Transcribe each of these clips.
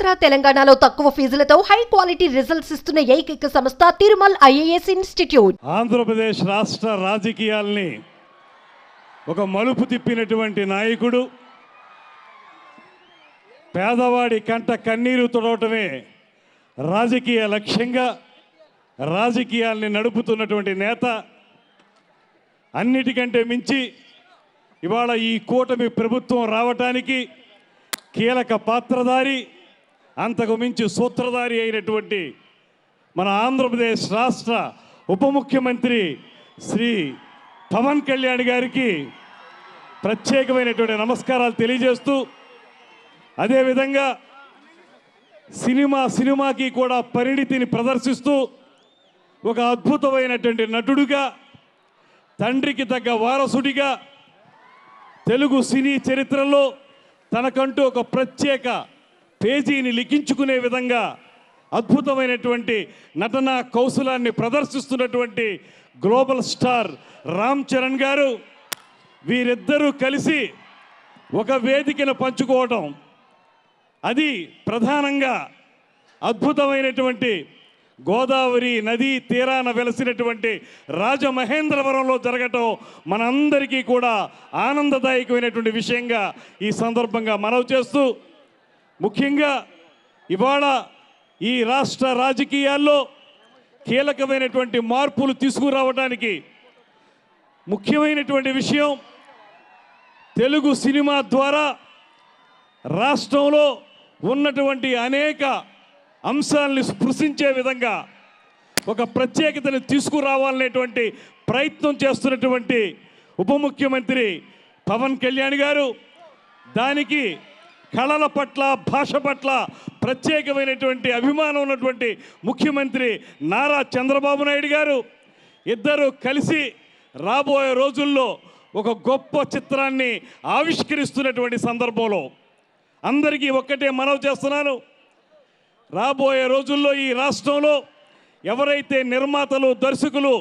ఆంధ్ర తెలంగాణలో తక్కువ ఫీజులతో high quality results ఇస్తున్న ఏకైక సంస్థ తిరుమల్ ఐఏఎస్ ఇన్స్టిట్యూట్. ఆంధ్రప్రదేశ్ రాష్ట్ర రాజకీయాల్ని ఒక మలుపు తిప్పినటువంటి నాయకుడు, పేదవాడి కంట కన్నీరు తుడవటమే రాజకీయ లక్ష్యంగా రాజకీయాల్ని నడుపుతున్నటువంటి నేత, అన్నిటికంటే మించి ఇవాళ ఈ కూటమి ప్రభుత్వం రావటానికి కీలక పాత్రధారి, అంతకు మించి సూత్రధారి అయినటువంటి మన ఆంధ్రప్రదేశ్ రాష్ట్ర ఉప ముఖ్యమంత్రి శ్రీ పవన్ కళ్యాణ్ గారికి ప్రత్యేకమైనటువంటి నమస్కారాలు తెలియజేస్తూ, అదేవిధంగా సినిమాకి కూడా పరిణితిని ప్రదర్శిస్తూ ఒక అద్భుతమైనటువంటి నటుడుగా, తండ్రికి తగ్గ వారసుడిగా తెలుగు సినీ చరిత్రలో తనకంటూ ఒక ప్రత్యేక పేజీని లిఖించుకునే విధంగా అద్భుతమైనటువంటి నటనా కౌశలాన్ని ప్రదర్శిస్తున్నటువంటి గ్లోబల్ స్టార్ రామ్ చరణ్ గారు, వీరిద్దరూ కలిసి ఒక వేదికను పంచుకోవడం, అది ప్రధానంగా అద్భుతమైనటువంటి గోదావరి నదీ తీరాన వెలసినటువంటి రాజమహేంద్రవరంలో జరగటం మనందరికీ కూడా ఆనందదాయకమైనటువంటి విషయంగా ఈ సందర్భంగా మనవి చేస్తూ, ముఖ్యంగా ఇవాళ ఈ రాష్ట్ర రాజకీయాల్లో కీలకమైనటువంటి మార్పులు తీసుకురావడానికి ముఖ్యమైనటువంటి విషయం, తెలుగు సినిమా ద్వారా రాష్ట్రంలో ఉన్నటువంటి అనేక అంశాలని స్పృశించే విధంగా ఒక ప్రత్యేకతను తీసుకురావాలనేటువంటి ప్రయత్నం చేస్తున్నటువంటి ఉప ముఖ్యమంత్రి పవన్ కళ్యాణ్ గారు, దానికి కళల పట్ల, భాష పట్ల ప్రత్యేకమైనటువంటి అభిమానం ఉన్నటువంటి ముఖ్యమంత్రి నారా చంద్రబాబు నాయుడు గారు ఇద్దరు కలిసి రాబోయే రోజుల్లో ఒక గొప్ప చిత్రాన్ని ఆవిష్కరిస్తున్నటువంటి సందర్భంలో అందరికీ ఒక్కటే మనవి చేస్తున్నాను. రాబోయే రోజుల్లో ఈ రాష్ట్రంలో ఎవరైతే నిర్మాతలు, దర్శకులు,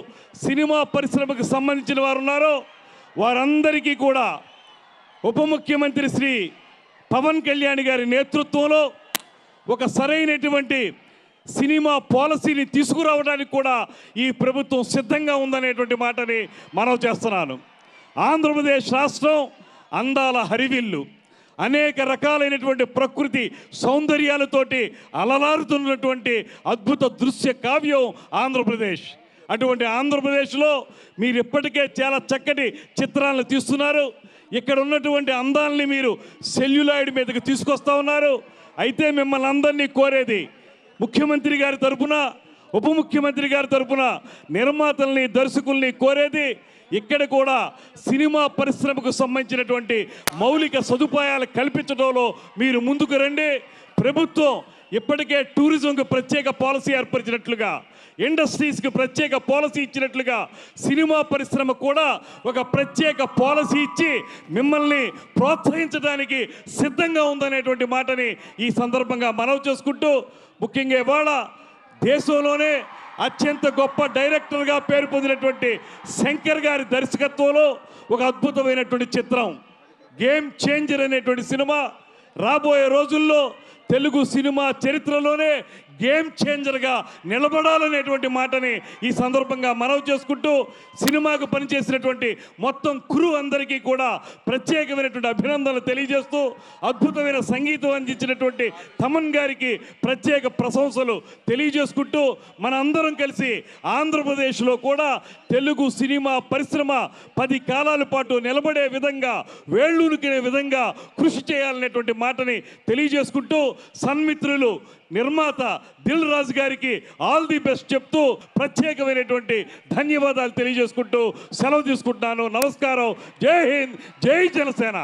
సినిమా పరిశ్రమకు సంబంధించిన వారు ఉన్నారో వారందరికీ కూడా ఉప ముఖ్యమంత్రి శ్రీ పవన్ కళ్యాణ్ గారి నేతృత్వంలో ఒక సరైనటువంటి సినిమా పాలసీని తీసుకురావడానికి కూడా ఈ ప్రభుత్వం సిద్ధంగా ఉందనేటువంటి మాటని మనవి చేస్తున్నాను. ఆంధ్రప్రదేశ్ రాష్ట్రం అందాల హరివిల్లు, అనేక రకాలైనటువంటి ప్రకృతి సౌందర్యాలతోటి అలలారుతున్నటువంటి అద్భుత దృశ్య కావ్యం ఆంధ్రప్రదేశ్. అటువంటి ఆంధ్రప్రదేశ్లో మీరు ఇప్పటికే చాలా చక్కటి చిత్రాలను తీస్తున్నారు. ఇక్కడ ఉన్నటువంటి అందాలని మీరు సెల్యులాయిడ్ మీదకి తీసుకొస్తా ఉన్నారు. అయితే మిమ్మల్ని అందరినీ కోరేది, ముఖ్యమంత్రి గారి తరఫున, ఉప ముఖ్యమంత్రి గారి తరఫున నిర్మాతల్ని, దర్శకుల్ని కోరేది, ఇక్కడ కూడా సినిమా పరిశ్రమకు సంబంధించినటువంటి మౌలిక సదుపాయాలు కల్పించడంలో మీరు ముందుకు రండి. ప్రభుత్వం ఇప్పటికే టూరిజంకు ప్రత్యేక పాలసీ ఏర్పరిచినట్లుగా, ఇండస్ట్రీస్కి ప్రత్యేక పాలసీ ఇచ్చినట్లుగా సినిమా పరిశ్రమ కూడా ఒక ప్రత్యేక పాలసీ ఇచ్చి మిమ్మల్ని ప్రోత్సహించడానికి సిద్ధంగా ఉందనేటువంటి మాటని ఈ సందర్భంగా మనవి చేసుకుంటూ, ముఖ్యంగా ఇవాళ దేశంలోనే అత్యంత గొప్ప డైరెక్టర్గా పేరు పొందినటువంటి శంకర్ గారి దర్శకత్వంలో ఒక అద్భుతమైనటువంటి చిత్రం గేమ్ చేంజర్ అనేటువంటి సినిమా రాబోయే రోజుల్లో తెలుగు సినిమా చరిత్రలోనే గేమ్ చేంజర్గా నిలబడాలనేటువంటి మాటని ఈ సందర్భంగా మనవి చేసుకుంటూ, సినిమాకు పనిచేసినటువంటి మొత్తం క్రూ అందరికీ కూడా ప్రత్యేకమైనటువంటి అభినందనలు తెలియజేస్తూ, అద్భుతమైన సంగీతం అందించినటువంటి తమన్ గారికి ప్రత్యేక ప్రశంసలు తెలియజేసుకుంటూ, మన అందరం కలిసి ఆంధ్రప్రదేశ్లో కూడా తెలుగు సినిమా పరిశ్రమ 10 కాలాల పాటు నిలబడే విధంగా, వేళ్ళూనుకునే విధంగా కృషి చేయాలనేటువంటి మాటని తెలియజేసుకుంటూ, సన్మిత్రులు నిర్మాత దిల్ రాజు గారికి ఆల్ ది బెస్ట్ చెప్తూ ప్రత్యేకమైనటువంటి ధన్యవాదాలు తెలియజేసుకుంటూ సెలవు తీసుకుంటున్నాను. నమస్కారం. జై హింద్, జై జనసేన.